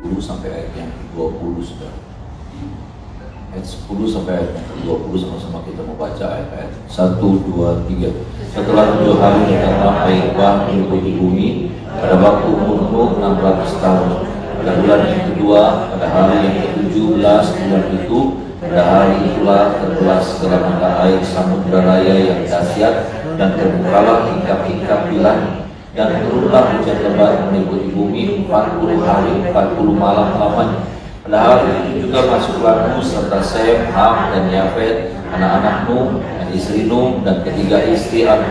10 sampai ayat yang 20 sudah. Ayat 10 sampai ayat yang 20 sama-sama kita membaca ayat-ayat 1, 2, 3. Setelah 7 hari datanglah air bah meliputi bumi pada waktu umur Nuh 600 tahun. Pada bulan yang kedua, pada hari yang ke-17 bulan itu, pada hari itulah terbelah segala mata air samudra raya yang dahsyat, dan terbukalah hingkap-hingkap di langit. Dan turunlah hujan lebat meliputi bumi 40 hari 40 malam lamanya. Pada hari itu juga masuklah Nuh serta Sem, Ham, dan Yafet, anak-anak Nuh dan istri Nuh dan ketiga istri Nuh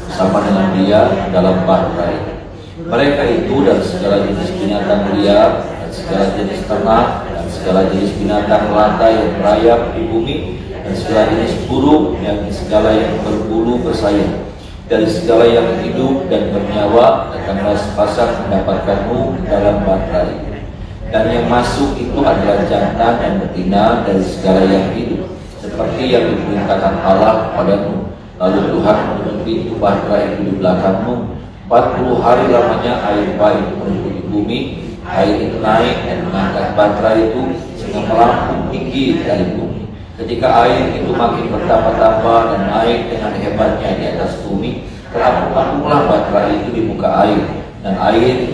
bersama dengan dia dalam bahtera. Mereka itu dan segala jenis binatang liar dan segala jenis ternak dan segala jenis binatang melata yang merayap di bumi dan segala jenis burung dan segala yang berbulu bersayap. Dari segala yang hidup dan bernyawa datanglah sepasang mendapatkan Nuh dalam bahtera. Dan yang masuk itu adalah jantan dan betina dari segala yang hidup, seperti yang diperintahkan Allah kepada Nuh. Lalu Tuhan menutup pintu bahtera itu di belakang Nuh. 40 hari lamanya air bah itu meliputi bumi. Air itu naik dan mengangkat bahtera itu sehingga melambung tinggi dari bumi. Ketika air itu makin bertambah-tambah dan naik dengan hebatnya di atas bumi, terapung-apunglah bahtera itu di muka air, dan air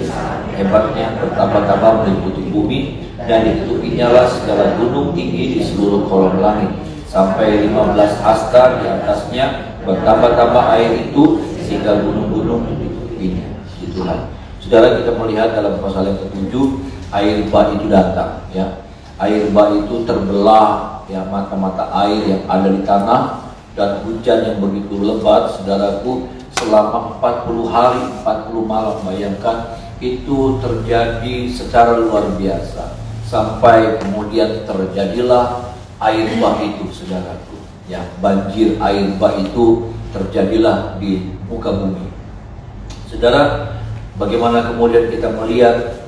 hebatnya bertambah-tambah meliputi bumi, dan ditutupinya lah segala gunung tinggi di seluruh kolom langit, sampai 15 hasta di atasnya bertambah-tambah air itu sehingga gunung-gunung ditutupinya. Itulah. Saudara, kita melihat dalam pasal yang ke-7 air bah itu datang, ya. Air bah itu terbelah, ya, mata-mata air yang ada di tanah, dan hujan yang begitu lebat, saudaraku, selama 40 hari 40 malam. Bayangkan, itu terjadi secara luar biasa sampai kemudian terjadilah air bah itu, saudaraku, ya. Banjir air bah itu terjadilah di muka bumi. Saudara, bagaimana kemudian kita melihat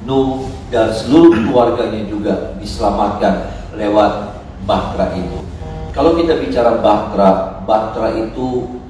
Nuh dan seluruh keluarganya juga diselamatkan lewat bahtera itu. Kalau kita bicara bahtera, bahtera itu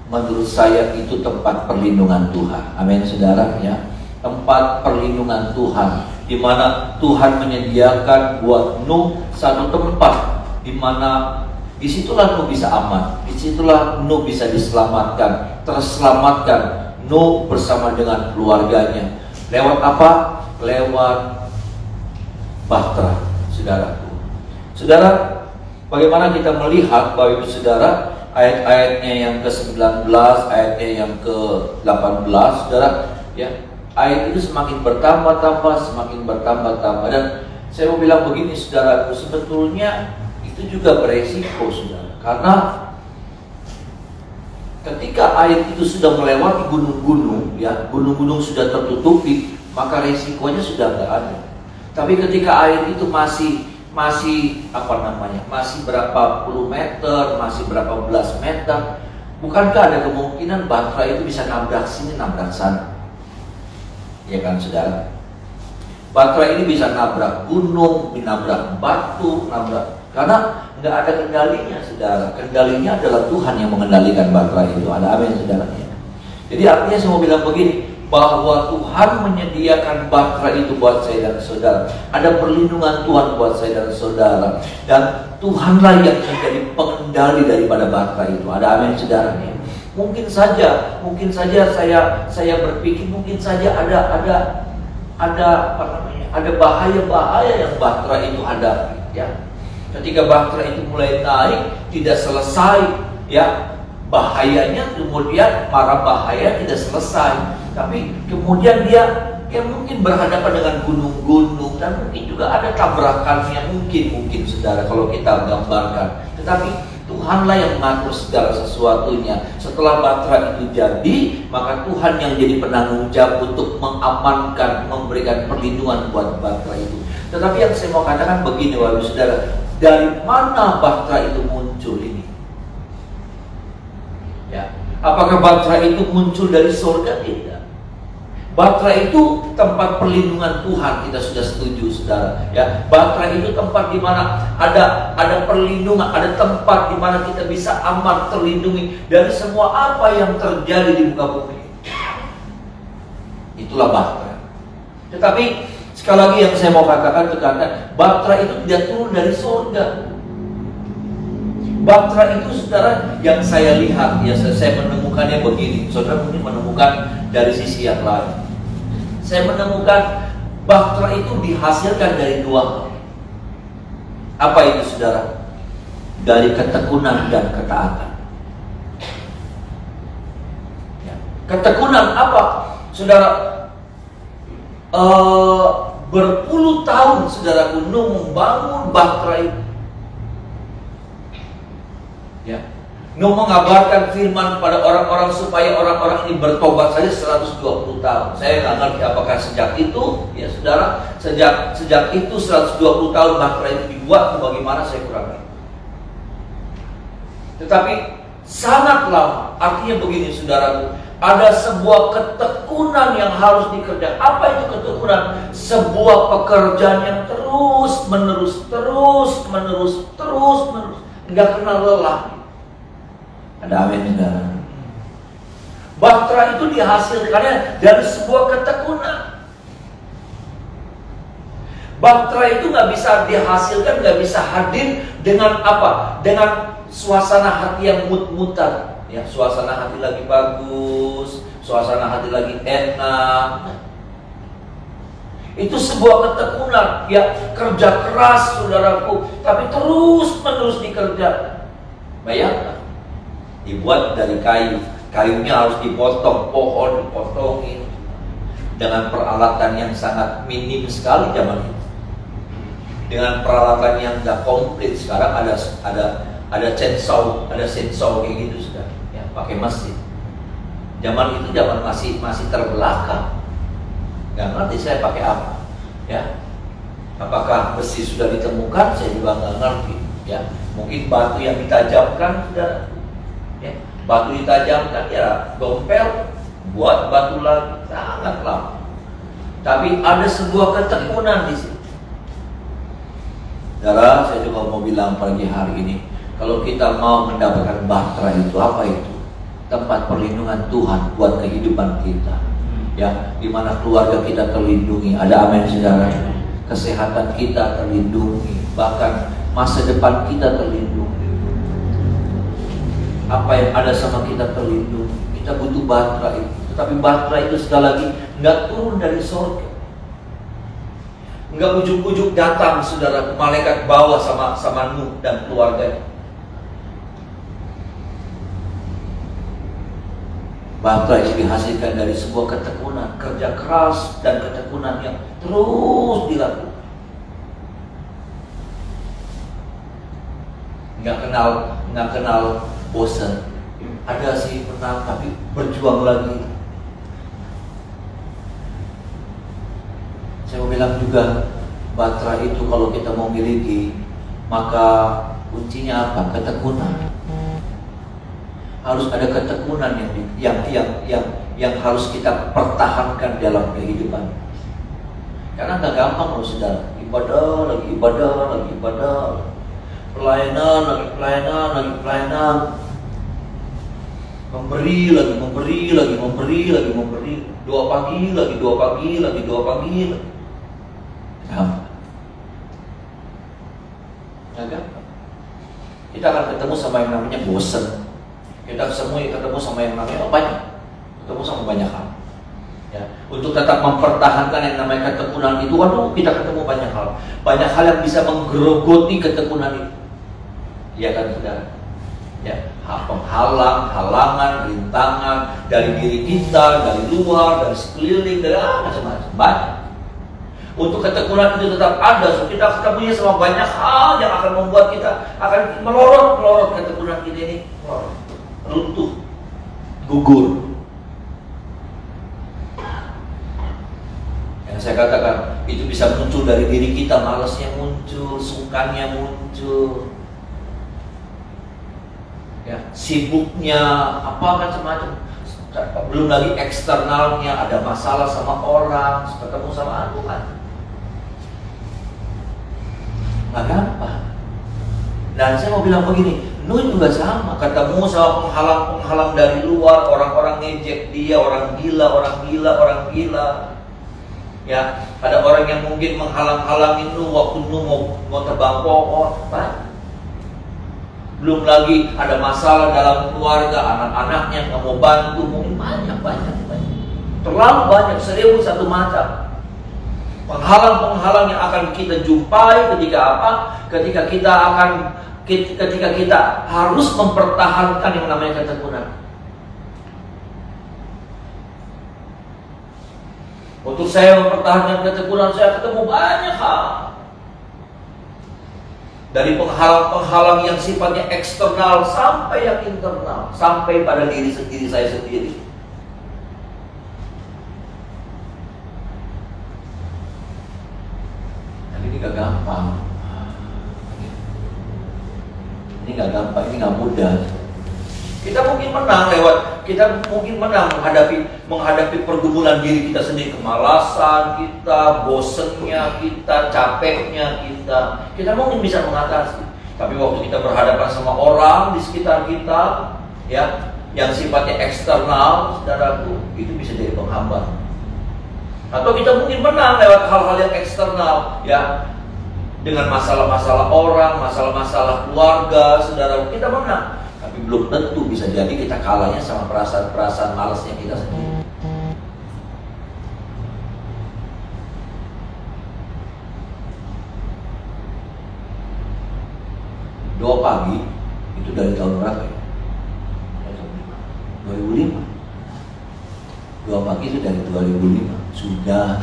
menurut saya itu tempat perlindungan Tuhan. Amin, saudara, ya. Tempat perlindungan Tuhan, di mana Tuhan menyediakan buat Nuh satu tempat di mana disitulah Nuh bisa aman, disitulah Nuh bisa diselamatkan, terselamatkan Nuh bersama dengan keluarganya. Lewat apa? Lewat bahtera, saudaraku. Saudara, bagaimana kita melihat bahwa itu, saudara, ayat-ayatnya yang ke-19, ayatnya yang ke-18, saudara, ya, ayat itu semakin bertambah-tambah, semakin bertambah-tambah. Dan saya mau bilang begini, saudaraku, sebetulnya itu juga beresiko, saudara, karena ketika air itu sudah melewati gunung-gunung, ya, gunung-gunung sudah tertutupi, maka resikonya sudah tidak ada. Tapi ketika air itu masih masih berapa puluh meter, masih berapa belas meter, bukankah ada kemungkinan bahtera itu bisa nabrak sini, nabrak sana? Ya kan, saudara? Bahtera ini bisa nabrak gunung, nabrak batu, nabrak, karena nggak ada kendalinya, saudara. Kendalinya adalah Tuhan yang mengendalikan bahtera itu. Ada amin, saudara. Jadi artinya saya mau bilang begini, bahwa Tuhan menyediakan bahtera itu buat saya dan saudara. Ada perlindungan Tuhan buat saya dan saudara. Dan Tuhanlah yang menjadi pengendali daripada bahtera itu. Ada amin, saudara. Mungkin saja saya berpikir mungkin saja ada bahaya-bahaya yang bahtera itu hadapi, ya. Ketika bahtera itu mulai naik, tidak selesai, ya, bahayanya, kemudian para bahaya tidak selesai, tapi kemudian dia mungkin berhadapan dengan gunung-gunung, dan mungkin juga ada tabrakannya, mungkin saudara, kalau kita gambarkan. Tetapi Tuhanlah yang mengatur segala sesuatunya. Setelah bahtera itu jadi, maka Tuhan yang jadi penanggung jawab untuk mengamankan, memberikan perlindungan buat bahtera itu. Tetapi yang saya mau katakan begini, wahai saudara, dari mana bahtera itu muncul ini? Ya, apakah bahtera itu muncul dari surga? Tidak. Bahtera itu tempat perlindungan Tuhan, kita sudah setuju, saudara. Ya, bahtera itu tempat di mana ada perlindungan, ada tempat di mana kita bisa aman, terlindungi dari semua apa yang terjadi di muka bumi. Itulah bahtera. Tetapi Sekali lagi yang saya mau katakan, bahtera itu tidak turun dari surga. Bahtera itu, saudara, yang saya lihat, ya saya menemukannya begini. Saudara mungkin menemukan dari sisi yang lain. Saya menemukan bahtera itu dihasilkan dari dua hal. Apa itu, saudara? Dari ketekunan dan ketaatan. Ya. Ketekunan apa, saudara? Berpuluh tahun saudaraku Nuh membangun bahtera itu. Ya. Nuh mengabarkan firman pada orang-orang supaya orang-orang ini bertobat saja 120 tahun. Saya nggak ngerti apakah sejak itu, ya saudara, sejak itu 120 tahun bahtera itu dibuat, bagaimana saya kurang tahu. Tetapi sangat lama. Artinya begini, saudaraku, ada sebuah ketekunan yang harus dikerjakan. Apa itu ketekunan? Sebuah pekerjaan yang terus menerus, nggak kenal lelah. Ada amin, saudara. Bahtera itu dihasilkannya dari sebuah ketekunan. Bahtera itu nggak bisa dihasilkan, nggak bisa hadir dengan apa? Dengan suasana hati yang mut-mutan. Ya, suasana hati lagi bagus, suasana hati lagi enak. Itu sebuah ketekunan, ya, kerja keras saudaraku, tapi terus menerus dikerjakan. Bayangkan, dibuat dari kayu, kayunya harus dipotong, pohon dipotongin dengan peralatan yang sangat minim sekali zaman itu. Dengan peralatan yang tidak komplit. Sekarang ada chainsaw kayak gitu sudah. Pakai mesin. Zaman itu zaman masih terbelakang. Nggak ngerti saya pakai apa. Ya, apakah besi sudah ditemukan? Saya juga nggak ngerti. Ya, mungkin batu yang ditajamkan sudah. Ya, batu ditajamkan, ya dompel, buat batu lagi, sangat lama. Tapi ada sebuah ketekunan di sini. Saudara, saya juga mau bilang pagi hari ini, kalau kita mau mendapatkan bahtera itu, apa itu? Tempat perlindungan Tuhan buat kehidupan kita, ya, di mana keluarga kita terlindungi. Ada amin, saudara. Kesehatan kita terlindungi, bahkan masa depan kita terlindungi. Apa yang ada sama kita terlindungi. Kita butuh bahtera itu. Tetapi bahtera itu sekali lagi nggak turun dari surga. Nggak ujuk-ujuk datang, saudara, malaikat bawa sama Nuh dan keluarganya. Bahtera itu dihasilkan dari sebuah ketekunan, kerja keras dan ketekunan yang terus dilakukan. Nggak kenal bosan. Ada sih pernah, tapi berjuang lagi. Saya mau bilang juga, bahtera itu kalau kita mau miliki, maka kuncinya apa? Ketekunan. Harus ada ketekunan yang harus kita pertahankan dalam kehidupan. Karena nggak gampang loh, saudara. Ibadah lagi ibadah, pelayanan lagi pelayanan, memberi lagi, doa pagi lagi. Nggak gampang. Kita akan ketemu sama yang namanya bosan. Kita semua ketemu sama yang namanya ketemu sama banyak hal. Ya, untuk tetap mempertahankan yang namanya ketekunan itu, kita ketemu banyak hal. Banyak hal yang bisa menggerogoti ketekunan itu. Iya kan, saudara? Ya, halangan, rintangan dari diri kita, dari luar, dari sekeliling, dari macam-macam. Banyak. Untuk ketekunan itu tetap ada, so kita ketemunya sama banyak hal yang akan membuat kita akan melorot ketekunan kita ini, runtuh, gugur. Yang saya katakan, itu bisa muncul dari diri kita, malasnya muncul, sungkannya muncul, ya, sibuknya, apa macam-macam. Belum lagi eksternalnya, ada masalah sama orang, ketemu sama Tuhan. Nggak gampang. Dan saya mau bilang begini, Nuh juga sama, ketemu sama penghalang-penghalang dari luar, orang-orang ngejek dia, orang gila. Ya, ada orang yang mungkin menghalang-halangi lu waktu lu mau tebang pohon, banyak. Belum lagi ada masalah dalam keluarga, anak-anaknya nggak mau bantu, mungkin banyak. Terlalu banyak, 1001 macam. Penghalang-penghalang yang akan kita jumpai ketika apa? Ketika kita harus mempertahankan yang namanya ketekunan. Untuk saya mempertahankan ketekunan, saya ketemu banyak hal. Dari penghalang-penghalang yang sifatnya eksternal sampai yang internal, sampai pada diri saya sendiri. Dan ini gak gampang. Ini gak gampang, ini gak mudah. Kita mungkin menang menghadapi pergumulan diri kita sendiri, kemalasan kita, bosennya kita, capeknya kita. Kita mungkin bisa mengatasi. Tapi waktu kita berhadapan sama orang di sekitar kita, ya, yang sifatnya eksternal, saudaraku, itu bisa jadi penghambat. Atau kita mungkin menang lewat hal-hal yang eksternal, ya, dengan masalah-masalah orang, masalah-masalah keluarga, saudaraku, kita menang. Tapi belum tentu, bisa jadi kita kalahnya sama perasaan-perasaan malasnya kita sendiri. Doa pagi itu dari tahun berapa ya? 2005. Doa pagi itu dari 2005. Sudah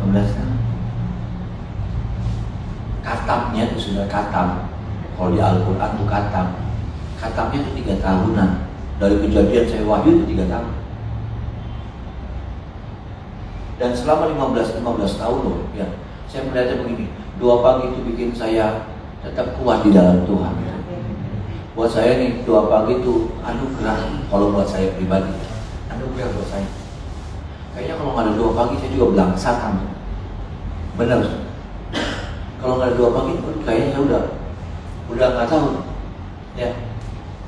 16 tahun. Katamnya itu sudah katam. Kalau di Al-Quran itu katam. Katamnya itu 3 tahunan. Dari kejadian saya wahyu itu 3 tahun. Dan selama 15 tahun loh, ya, saya melihatnya begini. Doa pagi itu bikin saya tetap kuat di dalam Tuhan. Buat saya nih, doa pagi itu anugerah. Kalau buat saya pribadi, anugerah buat saya. Kayaknya kalau nggak ada doa pagi, saya juga belangsakan. Benar. Kalau nggak ada doa pagi, kayaknya saya udah nggak tahu, ya,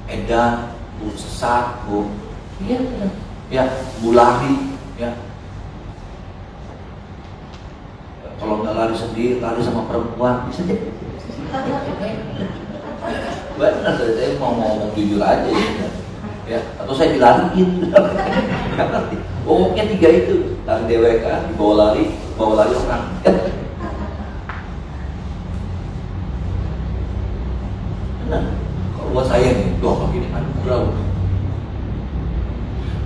edan, sesat, ya, lari, ya. Kalau nggak lari sendiri, lari sama perempuan, bisa deh. Benar, saya mau ngomong jujur aja, ya. Atau saya dilariin, pokoknya 3 itu, lari DWK, bawa lari orang. Nah, kalau buat saya nih, doa pagi ini anugerah.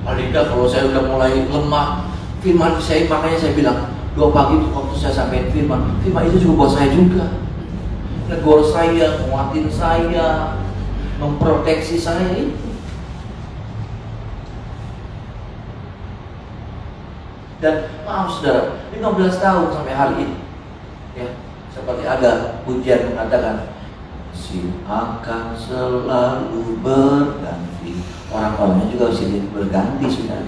Paling enggak kalau saya udah mulai lemah, firman saya, makanya saya bilang, doa pagi itu waktu saya sampaikan firman itu juga buat saya juga. Negor saya, nguatin saya, memproteksi saya itu. Dan maaf saudara, 15 tahun sampai hari ini, ya, seperti ada pujian mengatakan, akan selalu berganti. Orang-orangnya juga silih berganti sudah.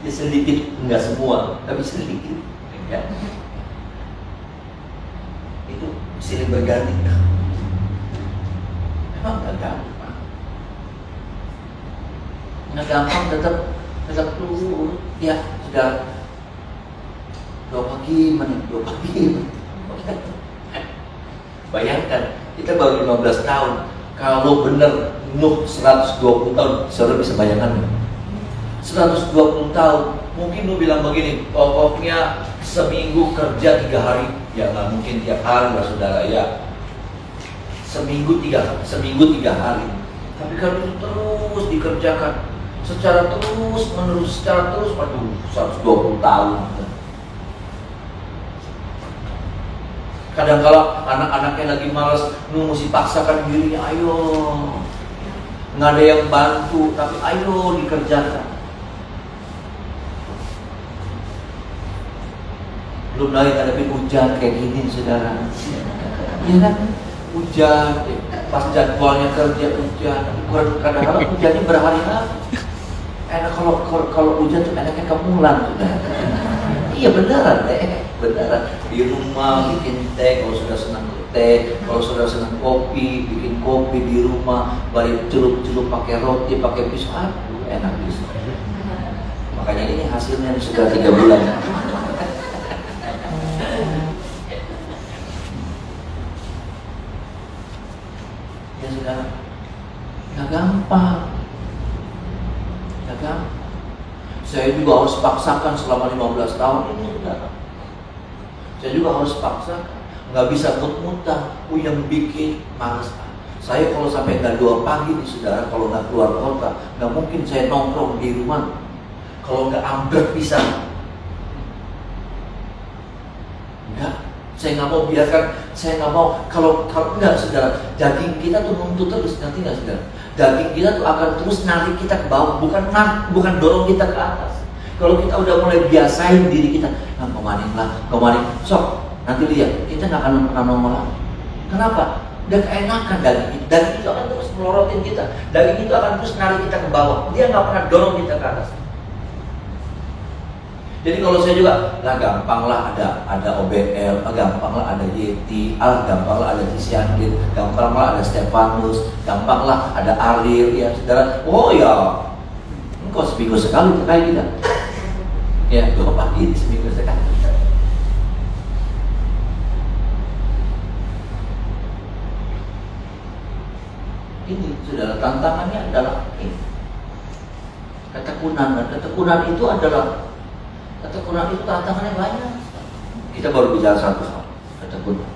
Ya sedikit, enggak semua, tapi sedikit, ya. Itu silih berganti. Memang nggak gampang. Nggak gampang, tetap dulu, ya sudah. Doa pagi. Bayangkan, kita baru 15 tahun. Kalau benar Nuh 120 tahun, saudara bisa bayangkan 120 tahun, mungkin Nuh bilang begini, pokoknya seminggu kerja 3 hari. Ya nggak mungkin tiap hari lah saudara, ya. Seminggu 3 hari. Tapi kalau itu terus dikerjakan secara terus menerus, waduh, 120 tahun. Kadang-kala anak-anaknya lagi malas, Nuh mesti paksakan dirinya, ayo. Nggak ada yang bantu, tapi ayo dikerjakan. Belum lagi ngadepin hujan kayak gini, saudara. Iya kan? Hujan, pas jadwalnya kerja hujan. Kadang-kadang hujannya berhari-hari. Enak kalau hujan tuh enaknya kemulan, saudara. Iya beneran deh, beneran. Di rumah bikin teh, kalau sudah senang teh, kalau sudah senang kopi, bikin kopi di rumah, balik celup-celup pakai roti, pakai pisau, aduh enak bisa. hasilnya sudah 3 bulan. Ya saudara, nggak gampang. Nggak gampang. Saya juga harus paksakan selama 15 tahun ini, saudara. Saya juga harus paksakan. Nggak bisa mut-mutan, yang bikin malas. Saya kalau sampai nggak 2 pagi nih saudara, kalau nggak keluar kota, nggak mungkin saya nongkrong di rumah. Kalau nggak ambrek bisa. Enggak, saya nggak mau biarkan, saya nggak mau kalau nggak saudara, daging kita tuh nuntut terus, nanti nggak saudara, daging kita tuh akan terus narik kita ke bawah, bukan dorong kita ke atas. Kalau kita udah mulai biasain diri kita, kemarin, sok nanti lihat, kita nggak akan pernah nongol lagi. Kenapa? Udah keenakan daging itu akan terus melorotin kita, daging itu akan terus narik kita ke bawah, dia nggak pernah dorong kita ke atas. Jadi kalau saya juga, gampang lah ada OBL, gampang lah ada YT, gampang lah ada Tisiandit, gampang lah ada Stefanus, gampang lah ada Aril, ya saudara. Oh ya, engkau seminggu sekali terkait kita. Ya, 2 pagi seminggu sekali. Ini saudara, tantangannya adalah ini. Ketekunan itu adalah ketekunan itu tantangannya banyak. Kita baru bicara satu hal, ketekunan.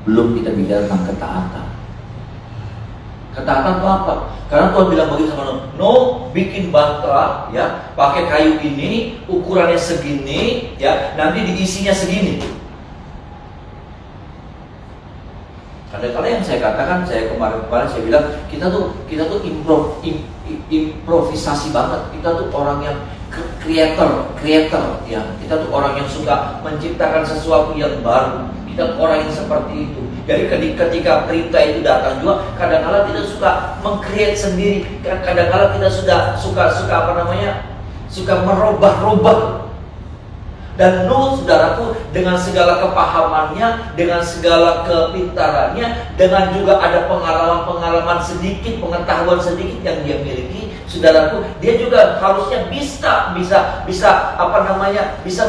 Belum kita bicara tentang ketaatan. Ketaatan itu apa? Karena Tuhan bilang bagi sama Nuh, bikin bahtera, ya, pakai kayu ini, ukurannya segini, ya, nanti diisinya segini. Kadang-kadang yang saya katakan, saya kemarin saya bilang kita tuh improvisasi banget. Kita tuh orang yang creator, ya. Kita tuh orang yang suka menciptakan sesuatu yang baru. Kita orang yang seperti itu. Jadi ketika perintah itu datang juga, kadang-kadang kita suka meng-create sendiri. Kadang-kadang kita suka merubah-rubah. Dan Nuh, saudaraku, dengan segala kepahamannya, dengan segala kepintarannya, dengan juga ada pengalaman sedikit, pengetahuan sedikit yang dia miliki, saudaraku, dia juga harusnya bisa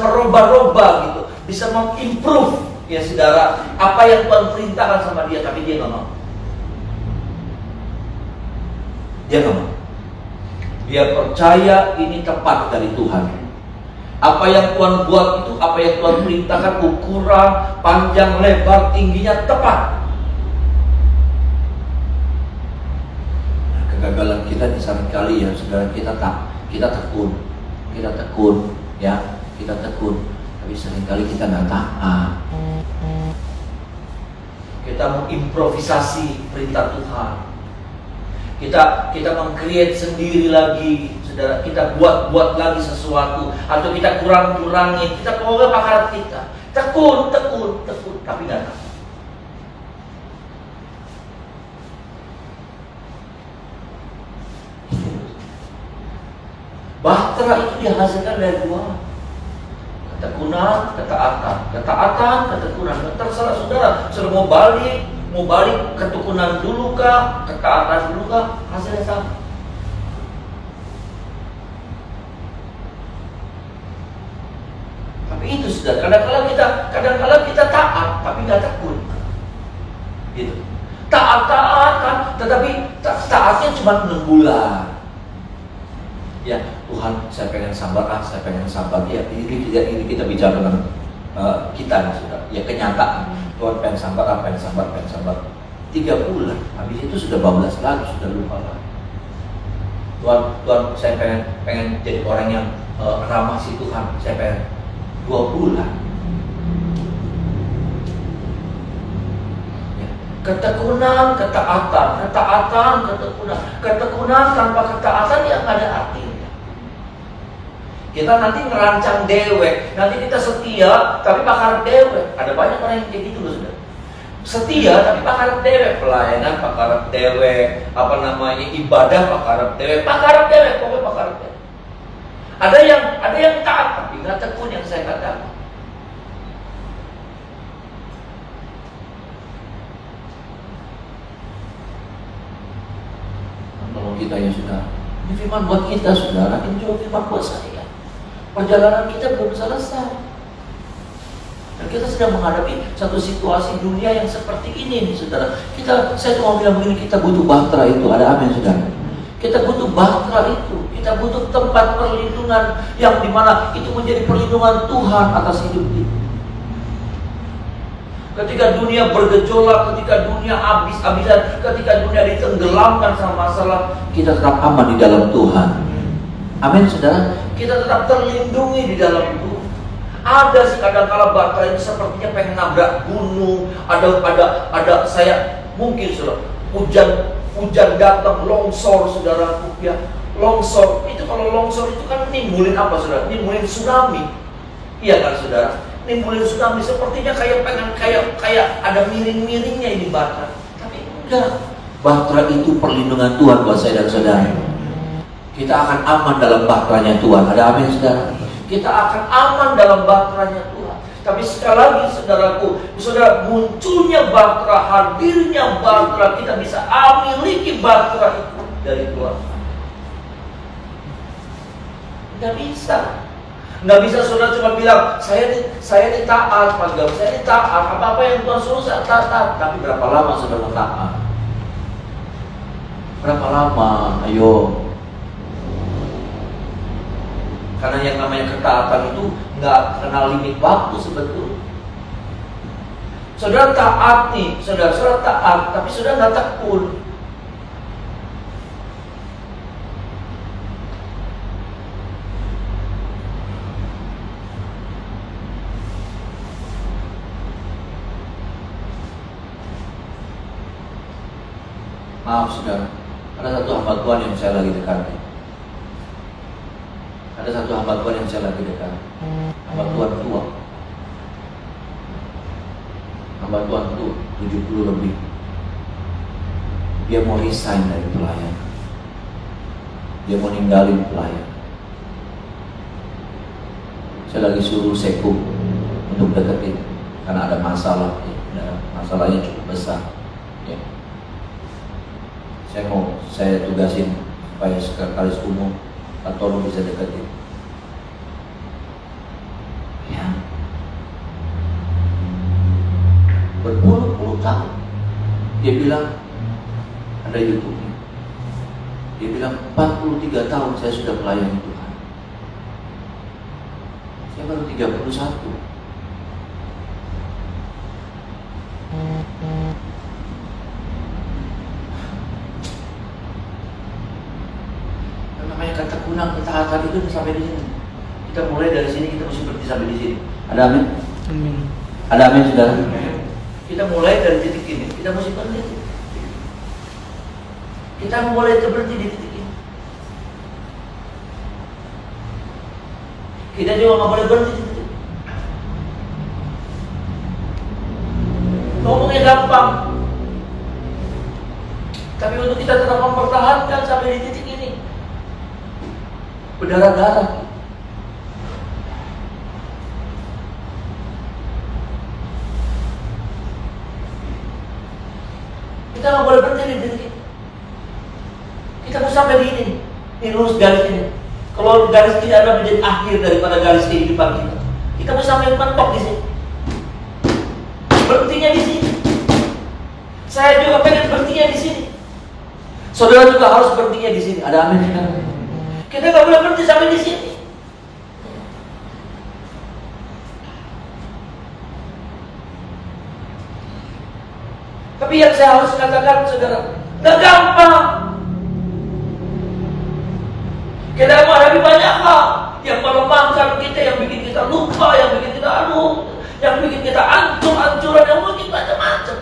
merubah-rubah gitu, bisa mengimprove, ya saudara, apa yang Tuhan perintahkan sama dia, tapi dia nggak mau. Dia nggak mau. Dia percaya ini tepat dari Tuhan. Apa yang Tuhan buat itu, apa yang Tuhan perintahkan, ukuran, panjang, lebar, tingginya tepat. Nah, kegagalan kita di sana kali ya, saudara, kita tekun, ya, kita tekun, tapi seringkali kita nggak taat. Kita mengimprovisasi perintah Tuhan. Kita meng-create sendiri lagi, saudara. Kita buat lagi sesuatu, atau kita kurang-kurangi. Kita pokoknya pakarat kita. Tekun, tapi nggak tahu. Bahtera itu dihasilkan dari 2. Ketekunan, ketekunan. Terserah saudara, sudah mau balik ketekunan dulu kah, ketaatan dulu kah, hasilnya sama. Tapi itu sudah kadang-kala kita taat tapi nggak tekun. Gitu. Taat kan, tetapi taatnya cuma 6 bulan. Ya Tuhan, saya pengen sabar ya. Ini kita bicara dengan kita sudah. Ya kenyataan. Tuhan pengen sabar. 3 bulan, habis itu sudah bablas lagi, sudah lupa lagi. Tuhan, saya pengen jadi orang yang ramah si Tuhan. Saya pengen 2 bulan. Ya. Ketekunan, ketaatan, ketekunan tanpa ketaatan ya nggak ada artinya. Kita nanti ngerancang dewek, nanti kita setia tapi pakar dewek. Ada banyak orang yang kayak gitu loh, sudah. Setia tapi pakar dewek, pelayanan pakar dewek, ibadah pakar dewek, pokoknya pakar dewek. Ada yang taat tapi nggak tekun, yang saya katakan. Kalau kita ya sudah, ini firman buat kita saudara, ini juga firman buat saya. Perjalanan kita belum selesai. Dan kita sedang menghadapi satu situasi dunia yang seperti ini nih saudara. Saya cuma bilang begini, kita butuh bahtera itu. Ada amin saudara? Kita butuh bahtera itu. Kita butuh tempat perlindungan yang dimana itu menjadi perlindungan Tuhan atas hidup kita. Ketika dunia bergejolak, ketika dunia habis-habisan, ketika dunia ditenggelamkan sama masalah, kita tetap aman di dalam Tuhan. Amin saudara. Kita tetap terlindungi di dalam Tuhan. Ada sih kadang-kala bahtera itu sepertinya pengen nabrak gunung. Ada saya mungkin saudara, hujan datang, longsor saudaraku ya. Longsor itu, kalau longsor itu kan nimbulin apa saudara? Nimbulin tsunami. Iya kan saudara? Nimbulin tsunami sepertinya kayak ada miring-miringnya ini bahtera. Tapi enggak. Bahtera itu perlindungan Tuhan buat saya dan saudara. Kita akan aman dalam bahteranya Tuhan. Ada amin saudara? Kita akan aman dalam bahteranya Tuhan. Tapi sekali lagi saudaraku, saudara, munculnya bahtera, hadirnya bahtera, kita bisa miliki bahtera itu dari Tuhan. Nggak bisa. Nggak bisa saudara cuma bilang, saya ini taat, Pak Gam, saya ini taat, apa-apa yang Tuhan suruh saya taat. Tapi berapa lama saudara taat? Berapa lama? Ayo. Karena yang namanya ketaatan itu nggak kenal limit waktu sebetulnya. Saudara taat nih, saudara taat, tapi saudara nggak tekun. Maaf saudara, ada satu hamba Tuhan yang saya lagi dekati. Ada satu hamba Tuhan yang saya lagi dekat. Hamba Tuhan tua. Hamba Tuhan tua, 70 lebih. Dia mau resign dari pelayan. Dia mau ninggalin pelayan. Saya lagi suruh Sekum untuk deketin, karena ada masalah. Masalahnya cukup besar. Ya. Saya tugasin supaya sekretaris umum atau lo bisa deketin. Ya. Berpuluh-puluh tahun. Dia bilang, ada YouTube-nya. Dia bilang 43 tahun saya sudah melayani Tuhan. Saya baru 31. Ketaatan itu sampai di sini. Kita mulai dari sini, kita mesti berhenti sampai di sini. Ada amin? Amin. Ada amin saudara? Kita mulai dari titik ini, kita mesti berhenti. Kita mulai berhenti di titik ini. Kita juga nggak boleh berhenti di titik ini. Ngomongnya gampang, tapi untuk kita tetap mempertahankan sampai di titik ini, berdarah-darah. Kita nggak boleh berhenti di titik ini. Kita harus sampai di ini, di lurus garis ini. Kalau garis ini adalah menjadi akhir daripada garis kehidupan kita, kita harus sampai mentok di sini. Berhentinya di sini. Saya juga pengen berhentinya di sini. Saudara juga harus berhentinya di sini. Ada amin? Kita nggak boleh berhenti sampai di sini. Tapi yang saya harus katakan, saudara, nggak gampang. Kita menghadapi banyak hal yang melemahkan kita, yang bikin kita lupa, yang bikin kita yang bikin kita ancur-ancuran, yang mungkin macam-macam.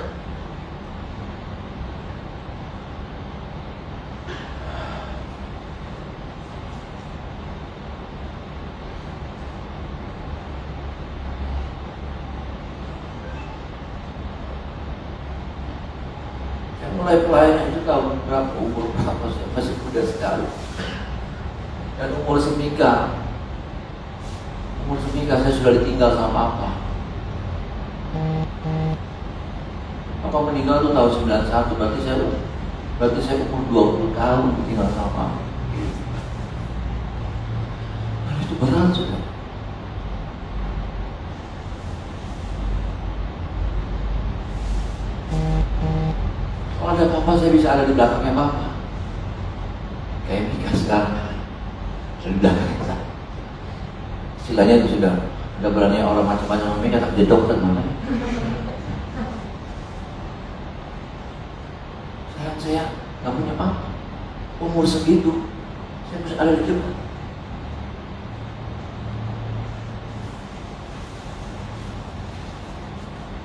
Mulai pelayanan itu tahun berapa, umur berapa, masih muda sekali. Dan umur semika saya sudah ditinggal sama Papa. Papa meninggal itu tahun 91, berarti saya umur 20 tahun ditinggal sama Papa. Itu berat Tuhan, saudara. Kalau ada apa-apa, saya bisa ada di belakangnya Bapak. Kayak Mika sekarang, sudah di belakangnya saya. Istilahnya itu sudah berani orang macam-macam sama Mika, tapi dia dokter mana? Saya nggak punya apa, umur segitu, saya bisa ada di depan.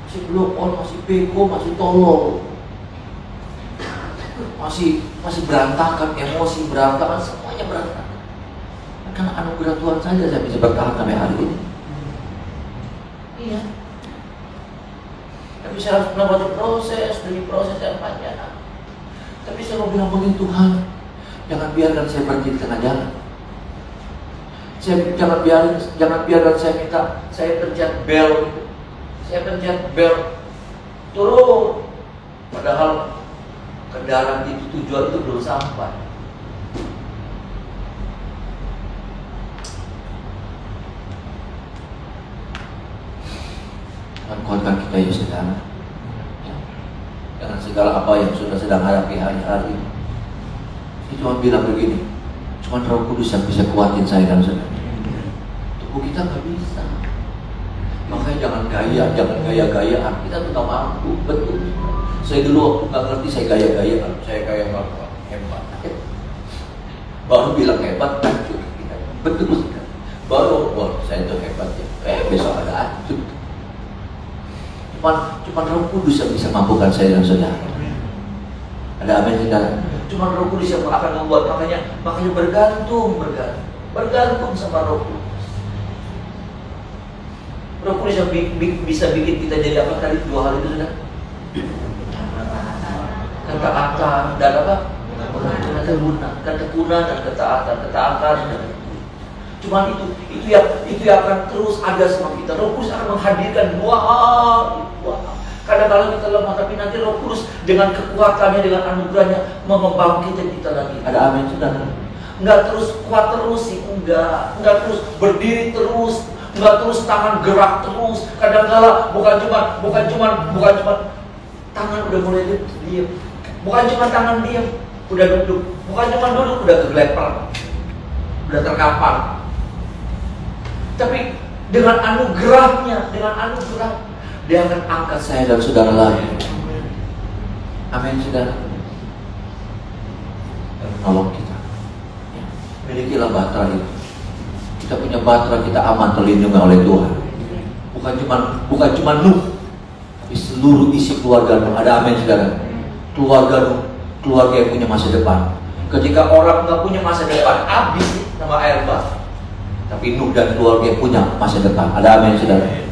Masih belum on, masih bego, masih tolol, masih berantakan, emosi berantakan, semuanya berantakan. Karena anugerah Tuhan saja saya bisa bertahan sampai hari ini. Iya. Tapi saya harus melewati proses demi proses yang panjang. Tapi saya mau bilang begini, Tuhan, jangan biarkan saya berhenti di tengah jalan. Jangan biarkan saya minta, saya pencet bel, turun. Padahal kendaraan itu tujuan itu belum sampai. Dan kuatkan kita ya saudara. Dengan segala apa yang sudah sedang hadapi hari-hari ini. Saya cuma bilang begini, cuma Roh Kudus yang bisa kuatin saya dan saudara. Tubuh kita nggak bisa. Makanya jangan gaya-gayaan. Kita tuh nggak mampu, betul. Saya dulu waktu nggak ngerti, saya gaya-gayaan. Saya kayak hebat. Baru bilang hebat, hancur kita. Betul sekali. Baru, saya tuh hebat ya. Besok ada hancur. Cuma Roh Kudus yang bisa mampukan saya dan saudara. Ada amin saudara. Cuma Roh Kudus yang akan membuat, makanya bergantung sama Roh Kudus. Roh Kudus yang bisa bikin kita jadi apa tadi 2 hal itu sudah. Ketaatan dan apa? Ketekunan dan ketaatan. Cuma itu yang akan terus ada sama kita. Roh Kudus akan menghadirkan 2 hal. Kadang-kadang kita lemah, tapi nanti Roh Kudus dengan kekuatannya, dengan anugerahnya membangkitkan kita lagi. Ada amin saudara. Enggak terus kuat terus sih, enggak terus berdiri terus, enggak terus tangan gerak terus. Kadang-kadang bukan cuma tangan udah mulai diam, bukan cuma tangan diam, udah duduk, bukan cuma duduk udah kegeleper, udah terkapar. Tapi dengan anugerahnya, Dia akan angkat saya dan saudara lagi. Amin saudara. Nolong kita. Ya. Milikilah bahtera itu. Kita punya bahtera, kita aman terlindungi oleh Tuhan. Bukan cuma Nuh, tapi seluruh isi keluarga Nuh. Ada amin saudara. Keluarga Nuh, keluarga yang punya masa depan. Ketika orang nggak punya masa depan, habis nama air bah. Tapi Nuh dan keluarga yang punya masa depan. Ada amin saudara.